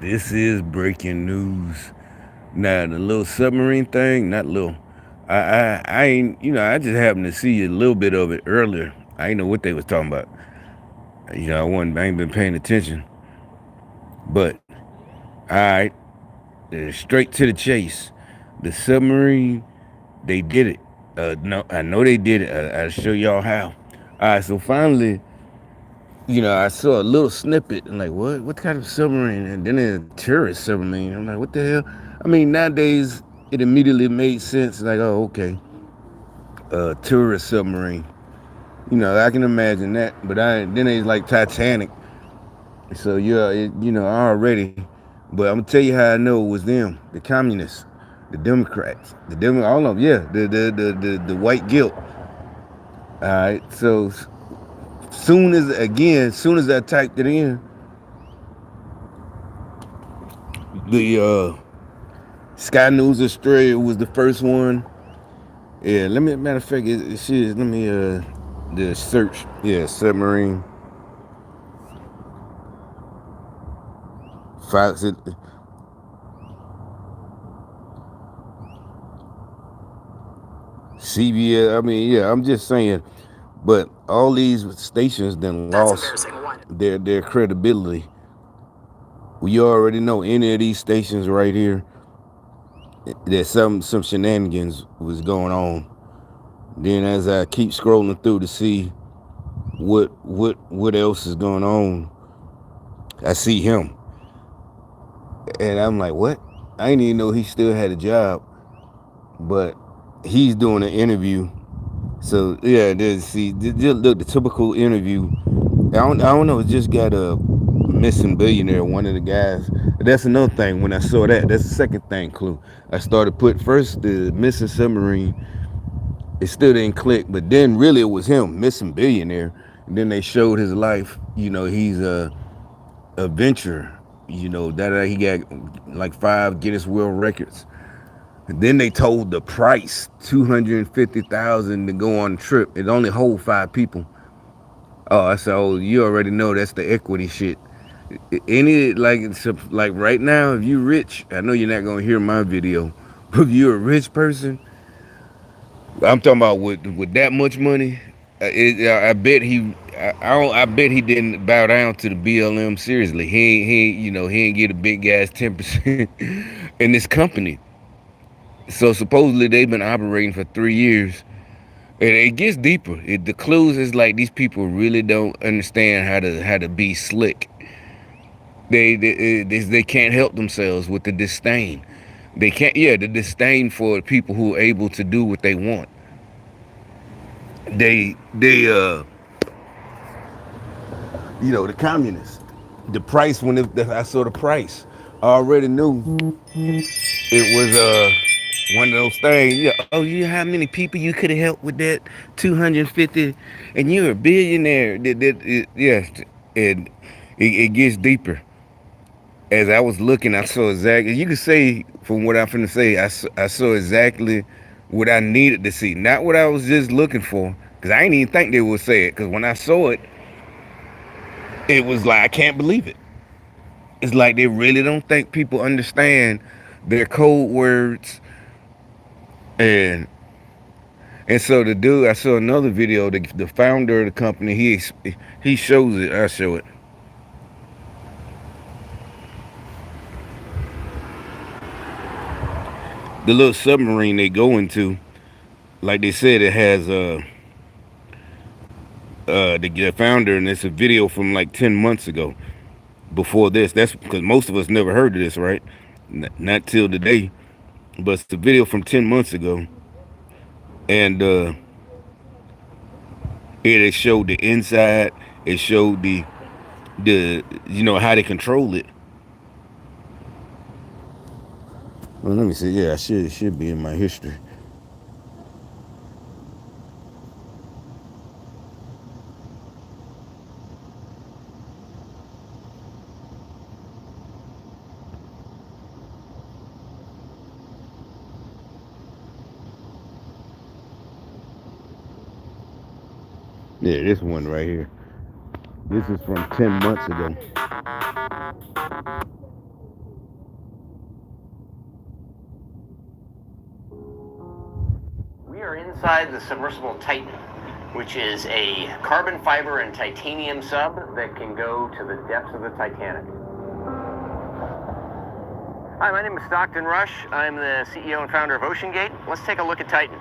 This is breaking news. Now the little submarine thing, not little. I ain't I just happened to see a little bit of it earlier. I ain't know what they was talking about. I ain't been paying attention. But all right, straight to the chase. The submarine, they did it. No, I know they did it. I'll show y'all how. All right, so finally, I saw a little snippet and like, what? What kind of submarine? And then a tourist submarine. I'm like, what the hell? I mean, nowadays it immediately made sense. Like, oh, okay, tourist submarine. I can imagine that. But then it's like Titanic. So yeah, already. But I'm gonna tell you how I know it was them, the communists, the Democrats, all of them. Yeah, the white guilt. All right. So soon as I typed it in, the Sky News Australia was the first one. Yeah, matter of fact, let me the search. Yeah, submarine. Fox. CBS. I mean, yeah, I'm just saying. But all these stations then lost their credibility. We already know any of these stations right here that some shenanigans was going on. Then as I keep scrolling through to see what else is going on, I see him, and I'm like, what? I didn't even know he still had a job, but he's doing an interview. So yeah, look, the typical interview. I don't know. It just got a missing billionaire. One of the guys. That's another thing. When I saw that, that's the second thing. Clue. I started put first the missing submarine. It still didn't click, but then really it was him, missing billionaire. And then they showed his life. He's a venture. That he got like 5 Guinness World Records. And then they told the price, 250,000 to go on the trip. It only hold 5 people. Oh, I said, oh, you already know that's the equity shit. Any like right now, if you rich, I know you're not gonna hear my video, but if you're a rich person, I'm talking about with that much money. I bet I bet he didn't bow down to the BLM seriously. He ain't get a big gas 10% in this company. So supposedly they've been operating for 3 years. And it gets deeper. The clues is like these people really don't understand how to be slick. They can't help themselves with the disdain. They can't. Yeah, the disdain for people who are able to do what they want. The communists. The price I saw the price, I already knew it was one of those things. Yeah. Oh, you know how many people you could have helped with that 250, and you're a billionaire. Yes, and it gets deeper. As I was looking, I saw exactly. You could say from what I'm finna say, I saw exactly what I needed to see, not what I was just looking for. Cause I didn't even think they would say it. Cause when I saw it, it was like I can't believe it. It's like they really don't think people understand their code words and so the dude, I saw another video. The founder of the company, he shows it. I show it. The little submarine they go into, like they said, it has the founder, and it's a video from like 10 months ago. Before this, that's because most of us never heard of this, right? Not till today, but it's a video from 10 months ago, and it showed the inside. It showed the how they control it. Well, let me see. Yeah, it should be in my history. Yeah, this one right here. This is from 10 months ago. inside the submersible Titan, which is a carbon fiber and titanium sub that can go to the depths of the Titanic. Hi, my name is Stockton Rush. I'm the CEO and founder of OceanGate. Let's take a look at Titan.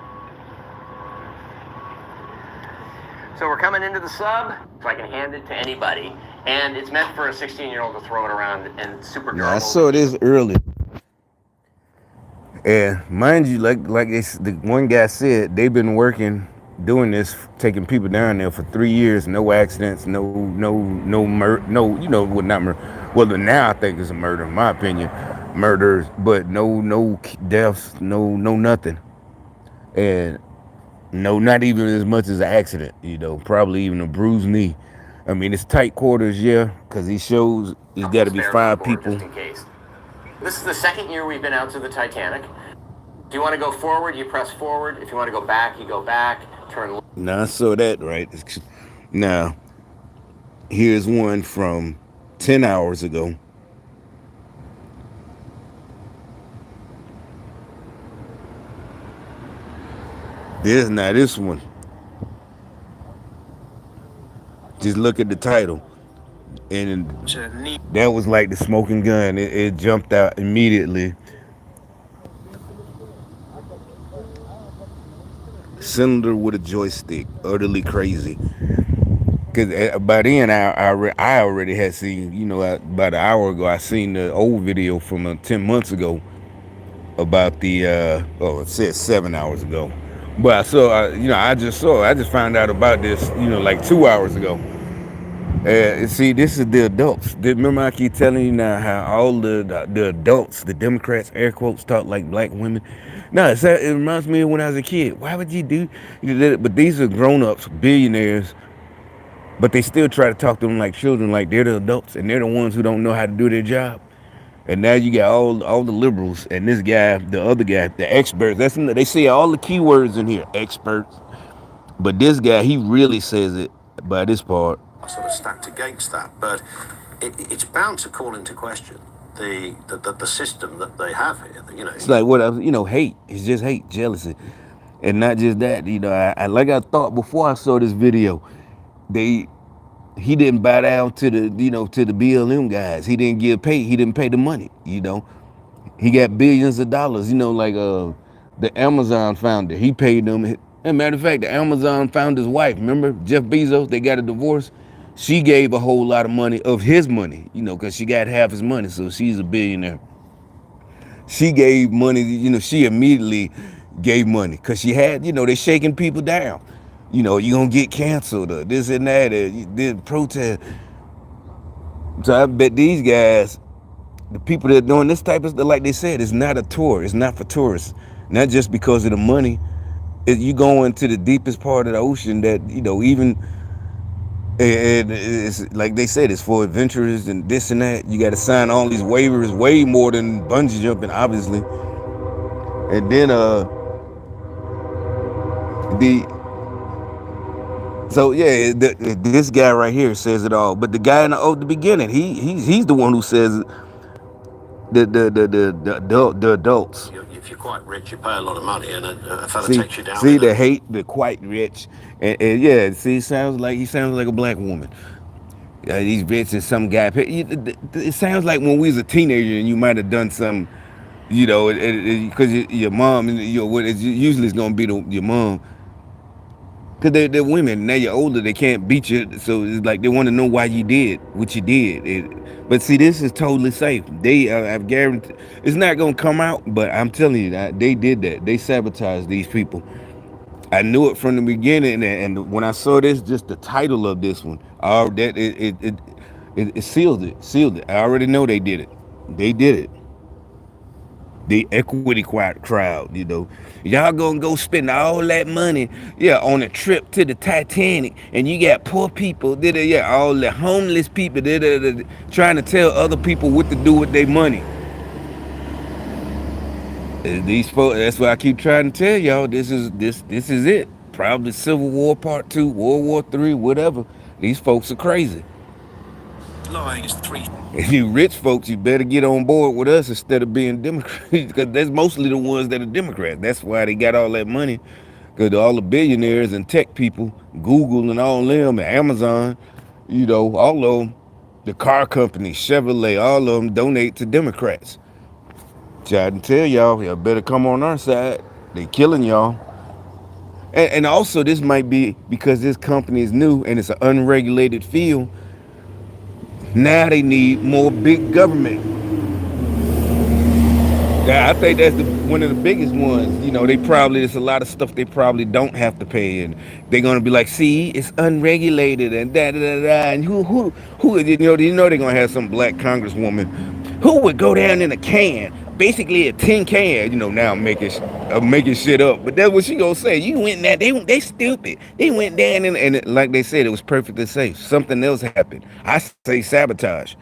So we're coming into the sub, so I can hand it to anybody. And it's meant for a 16-year-old to throw it around and super Now I garbled. saw this early, and mind you, the one guy said, they've been working doing this, taking people down there for 3 years, no accidents, no, well, not murder. Well, now I think it's a murder, in my opinion, murders, but no deaths, no nothing, and no, not even as much as an accident, probably even a bruised knee. I mean, it's tight quarters, yeah, because he shows it's got to be 5 people. Just in case. This is the second year we've been out to the Titanic. If you want to go forward, you press forward. If you want to go back, you go back. Turn left. Now I saw that, right? Now, here's one from 10 hours ago. This one. Just look at the title. And that was like the smoking gun. It jumped out immediately. Cylinder with a joystick. Utterly crazy. Because by then, I already had seen, about an hour ago, I seen the old video from 10 months ago about the, it said 7 hours ago. But I saw, I just found out about this, like 2 hours ago. See, this is the adults. Remember, I keep telling you now how all the adults, the Democrats, air quotes, talk like black women. No, it reminds me of when I was a kid. Why would you do that? But these are grown-ups, billionaires, but they still try to talk to them like children, like they're the adults, and they're the ones who don't know how to do their job. And now you got all the liberals, and this guy, the other guy, the experts. They say all the keywords in here, experts. But this guy, he really says it by this part. Sort of stacked against that, but it's bound to call into question the system that they have here. It's like hate. It's just hate, jealousy, and not just that. I like I thought before I saw this video, he didn't bow down to the BLM guys. He didn't He didn't pay the money. He got billions of dollars. Like the Amazon founder, he paid them. And matter of fact, the Amazon founder's wife, remember Jeff Bezos? They got a divorce. She gave a whole lot of money of his money, because she got half his money, so she's a billionaire. She gave money, she immediately gave money because she had, they shaking people down. You gonna get canceled or this and that, or this protest. So I bet these guys, the people that are doing this type of stuff, like they said, it's not a tour. It's not for tourists. Not just because of the money. You go into the deepest part of the ocean that, even, and it's like they said, it's for adventurers and this and that. You got to sign all these waivers, way more than bungee jumping, obviously. And then this guy right here says it all. But the guy in the beginning, he's the one who says the adults. If you're quite rich, you pay a lot of money, and a fella takes you down. See the hate, the quite rich, and yeah. See, he sounds like a black woman. These bitches, some guy. It sounds like when we was a teenager and you might have done some, because your mom, usually it's gonna be your mom. Because they're women. Now you're older, they can't beat you. So it's like they want to know why you did what you did. But see, this is totally safe. I've guaranteed, it's not going to come out, but I'm telling you that they did that. They sabotaged these people. I knew it from the beginning. And when I saw this, just the title of this one, it sealed it. I already know they did it. They did it. The equity crowd, y'all gonna go spend all that money, on a trip to the Titanic, and you got poor people, all the homeless people, trying to tell other people what to do with their money. These folks, that's why I keep trying to tell y'all, this is it. Probably Civil War Part 2, World War 3, whatever. These folks are crazy. Lying is three. If you rich folks, you better get on board with us instead of being Democrats, because that's mostly the ones that are Democrats. That's why they got all that money. because all the billionaires and tech people, Google and all them, and Amazon, all of them, the car companies, Chevrolet, all of them donate to Democrats. Try to tell y'all better come on our side. They killing y'all. And also, this might be because this company is new and it's an unregulated field. Now they need more big government. Yeah, I think that's one of the biggest ones. They probably there's a lot of stuff they probably don't have to pay, and they're gonna be like, "See, it's unregulated," and da da da da. And who they're gonna have some black congresswoman who would go down in a can, basically a tin can. Now I'm making shit up, but that's what she gonna say. You went there, they stupid. They went down and like they said, it was perfectly safe. Something else happened. I say sabotage.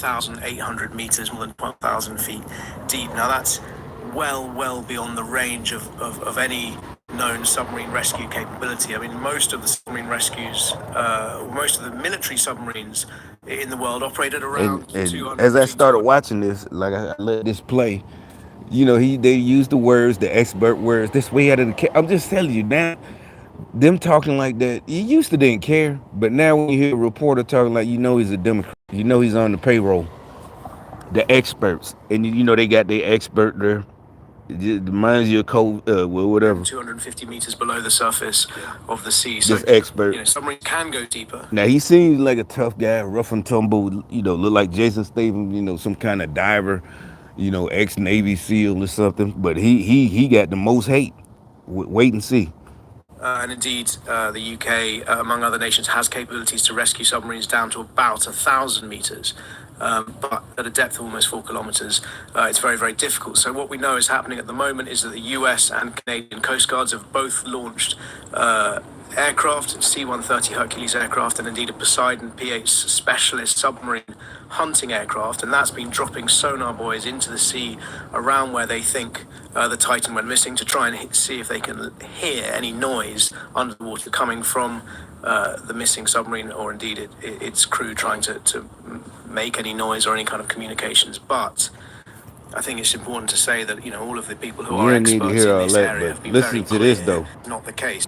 1,800 meters, more than 12,000 feet deep. Now that's well beyond the range of any known submarine rescue capability. I mean, most of the submarine rescues, most of the military submarines in the world operate at around And 200 as I between started 200. watching this, like I let this play, they use the words, the expert words. This way out of I'm just telling you now, them talking like that. You used to didn't care, but now when you hear a reporter talking like, he's a Democrat, he's on the payroll. The experts, and they got their expert there. Reminds you of code, well, whatever. 250 meters below the surface of the sea. So, This expert. Submarines can go deeper. Now he seems like a tough guy, rough and tumble. Look like Jason Statham. Some kind of diver. Ex Navy SEAL or something. But he got the most hate. Wait and see. And indeed, the UK, among other nations, has capabilities to rescue submarines down to about 1,000 meters. But at a depth of almost 4 kilometers, it's very difficult. So what we know is happening at the moment is that the US and Canadian Coast Guards have both launched aircraft, C-130 Hercules aircraft, and indeed a Poseidon P-8 specialist submarine hunting aircraft, and that's been dropping sonar buoys into the sea around where they think the Titan went missing to try and see if they can hear any noise under the water coming from the missing submarine, or indeed its crew trying to make any noise or any kind of communications. But I think it's important to say that all of the people who are experts in this area have been very clear not the case.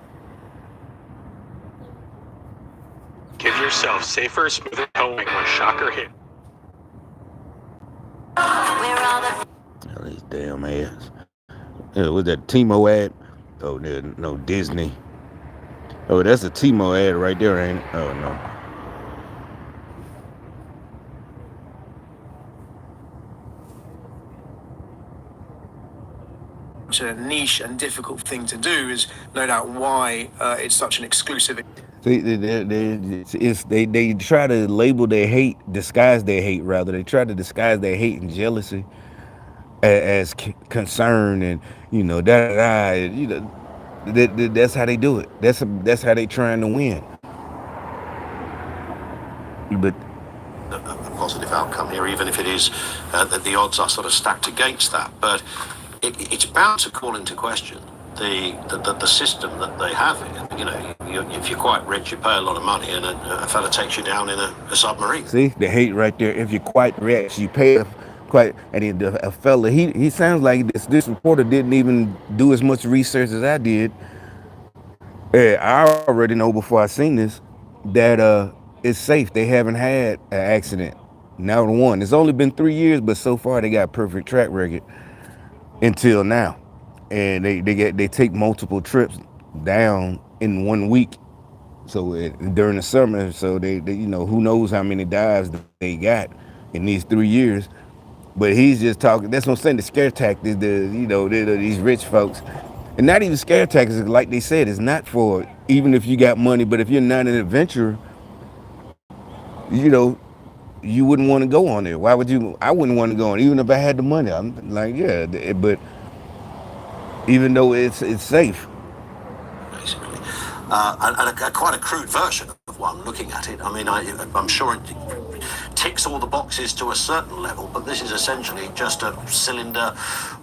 Give yourself safer, smoother towing when shocker hit. Oh, these damn ads. Was that Timo ad? Oh, no, Disney. Oh, that's a Timo ad right there, ain't it? Oh, no. A niche and difficult thing to do is no doubt why it's such an exclusive. They try to label their hate, disguise their hate rather. They try to disguise their hate and jealousy as concern, and that's how they do it. That's how they trying to win. But a positive outcome here, even if it is that the odds are sort of stacked against that. But it's bound to call into question the system that they have here. If you're quite rich, you pay a lot of money, and a fella takes you down in a submarine. See the hate right there. If you're quite rich, you pay quite. And a fella, he sounds like this reporter didn't even do as much research as I did. I already know before I seen this that it's safe. They haven't had an accident. Now one. It's only been 3 years, but so far they got perfect track record until now. And they take multiple trips down in 1 week. So during the summer, so they who knows how many dives they got in these 3 years. But he's just talking. That's what I'm saying. The scare tactics, these rich folks, and not even scare tactics. Like they said, it's not for even if you got money. But if you're not an adventurer, you wouldn't want to go on there. Why would you? I wouldn't want to go on, even if I had the money. I'm like, yeah, but even though it's safe. Basically, and quite a crude version of one looking at it. I mean, I'm sure it ticks all the boxes to a certain level, but this is essentially just a cylinder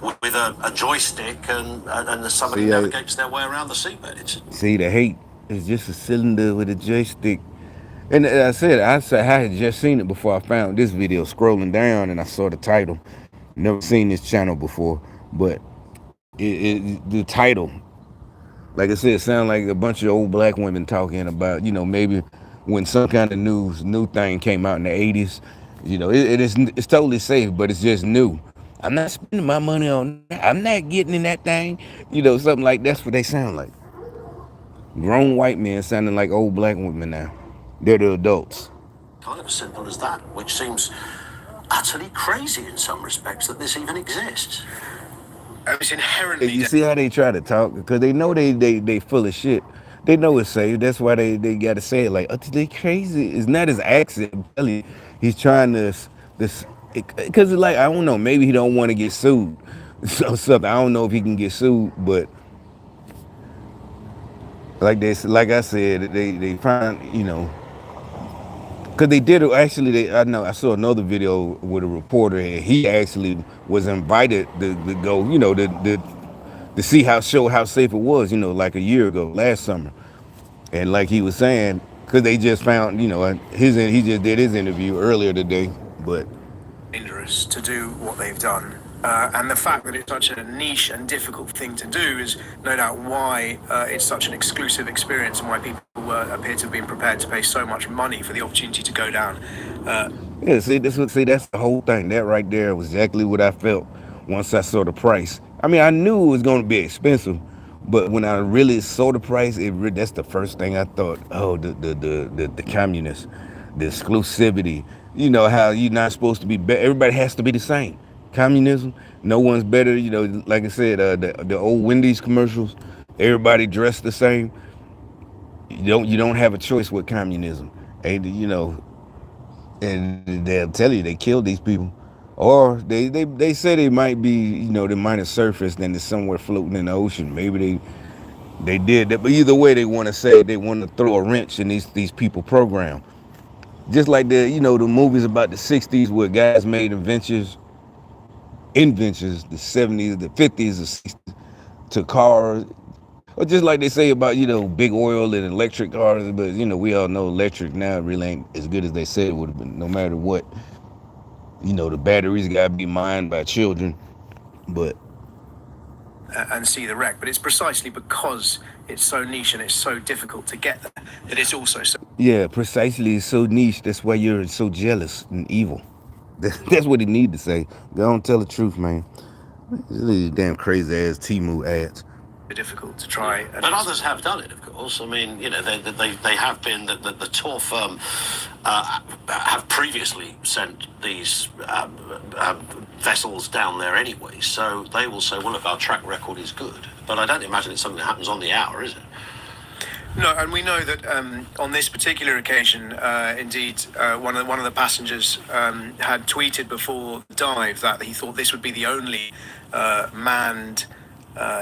with a joystick, and somebody navigates their way around the seabed. See, the hate is just a cylinder with a joystick. And I had just seen it before I found this video, scrolling down, and I saw the title. Never seen this channel before, but the title, like I said, it sounds like a bunch of old black women talking about, maybe when some kind of new thing came out in the 80s, it's totally safe, but it's just new. I'm not spending my money on that. I'm not getting in that thing. Something like that's what they sound like. Grown white men sounding like old black women now. They're the adults. Kind of as simple as that, which seems utterly crazy in some respects that this even exists. It's inherently. You see how they try to talk? Because they know they full of shit. They know it's safe. That's why they got to say it like, oh, they crazy. It's not his accent. I'm telling you, he's trying this, because it's like, I don't know, maybe he don't want to get sued. So something. I don't know if he can get sued, but like I said, they find, because they did it. Actually, I know I saw another video with a reporter, and he actually was invited to go, to see how safe it was, like a year ago, last summer. And like he was saying, because they just found, he just did his interview earlier today, but dangerous to do what they've done. And the fact that it's such a niche and difficult thing to do is no doubt why it's such an exclusive experience and why people appear to have been prepared to pay so much money for the opportunity to go down. Yeah, that's the whole thing. That right there was exactly what I felt once I saw the price. I mean, I knew it was going to be expensive, but when I really saw the price, that's the first thing I thought. Oh, the communists, the exclusivity. You know how you're not supposed to be. Everybody has to be the same. Communism. No one's better. Like I said, the old Wendy's commercials. Everybody dressed the same. You don't have a choice with communism. And and they'll tell you they killed these people, or they say they might be, they might have surfaced and they're somewhere floating in the ocean. Maybe they did that, but either way, they want to say they want to throw a wrench in these people program, just like the movies about the 60s where guys made inventions, the 70s, the 50s, the 60s to cars. Or just like they say about, big oil and electric cars, but we all know electric now really ain't as good as they said it would have been, no matter what. The batteries got to be mined by children, but and see the wreck. But it's precisely because it's so niche and it's so difficult to get there that it's also so. Yeah, precisely. It's so niche. That's why you're so jealous and evil. That's what he need to say. Go on, tell the truth, man. These damn crazy ass Temu ads. Difficult to try. But others have done it, of course. I mean, they have been, the tour firm have previously sent these vessels down there anyway, so they will say, well, look, our track record is good. But I don't imagine it's something that happens on the hour, is it? No, and we know that on this particular occasion, indeed, one of the passengers had tweeted before the dive that he thought this would be the only manned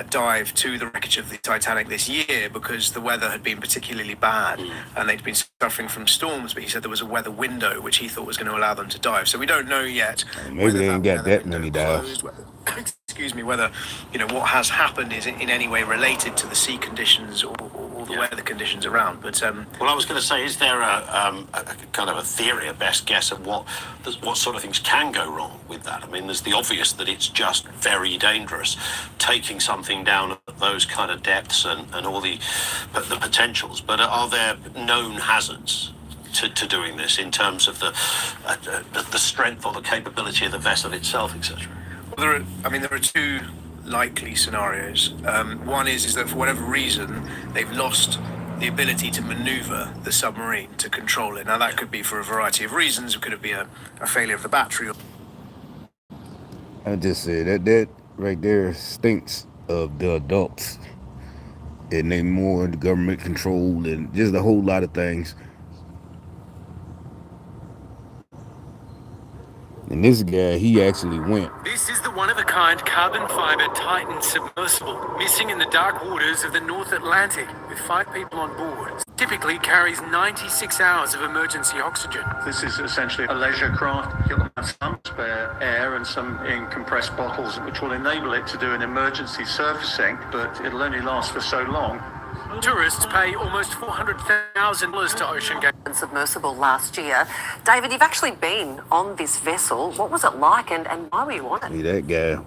dive to the wreckage of the Titanic this year because the weather had been particularly bad and they'd been suffering from storms, but he said there was a weather window which he thought was going to allow them to dive. So we don't know yet. Maybe they ain't got that many dives. Excuse me, whether what has happened is in any way related to the sea conditions or the weather conditions around. But well, I was going to say, is there a kind of a theory, a best guess of what sort of things can go wrong with that? I mean, there's the obvious that it's just very dangerous, taking something down at those kind of depths and all the potentials. But are there known hazards to doing this in terms of the strength or the capability of the vessel itself, etc.? Well, there are two likely scenarios. One is that for whatever reason they've lost the ability to maneuver the submarine, to control it. Now that could be for a variety of reasons. It could be a failure of the battery. I just said that right there stinks of the adults, and they more the government control and just a whole lot of things. And this guy, he actually went. This is the one-of-a-kind carbon fiber Titan submersible, missing in the dark waters of the North Atlantic, with 5 people on board. Typically carries 96 hours of emergency oxygen. This is essentially a leisure craft. It'll have some spare air and some in compressed bottles, which will enable it to do an emergency surfacing, but it'll only last for so long. Tourists pay almost $400,000 to OceanGate. Submersible last year. David, you've actually been on this vessel. What was it like and why were you on it? Hey, that guy.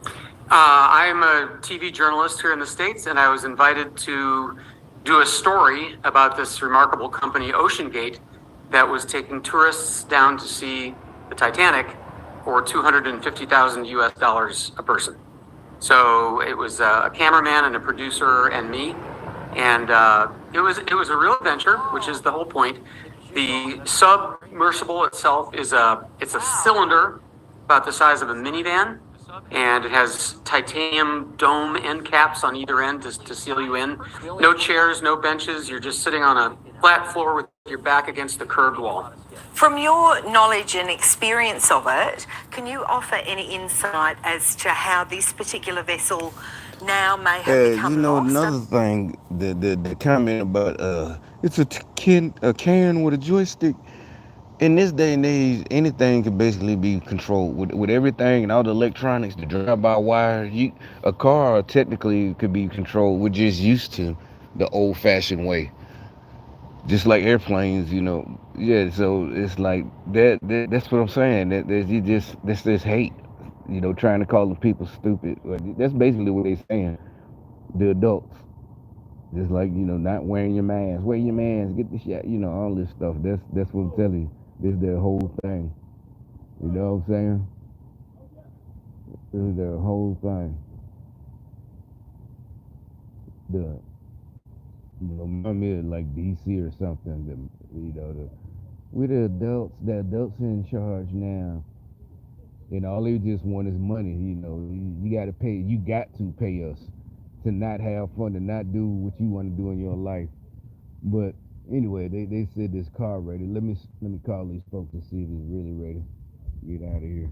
I'm a TV journalist here in the States, and I was invited to do a story about this remarkable company, OceanGate, that was taking tourists down to see the Titanic for $250,000 US a person. So it was a cameraman and a producer and me, and it was a real adventure, which is the whole point. The submersible itself it's a cylinder about the size of a minivan, and it has titanium dome end caps on either end to seal you in. No chairs, no benches. You're just sitting on a flat floor with your back against the curved wall. From your knowledge and experience of it, can you offer any insight as to how this particular vessel now may have become lost? Another thing, the comment about it's a can with a joystick. In this day and age, anything can basically be controlled with everything and all the electronics, the drive-by-wire. A car technically could be controlled. We're just used to the old-fashioned way, just like airplanes. Yeah. So it's like that. That's what I'm saying. That's this hate. Trying to call the people stupid. That's basically what they're saying. The adults. Just like, not wearing your mask. Wear your mask, get the shot, all this stuff. That's what I'm telling you. This is their whole thing. You know what I'm saying? This is their whole thing. I'm in like DC or something. We're the adults in charge now. And all they just want is money, You gotta pay, you got to pay us to not have fun, to not do what you want to do in your life. But anyway, they said this car ready. Let me call these folks and see if it's really ready. Get out of here.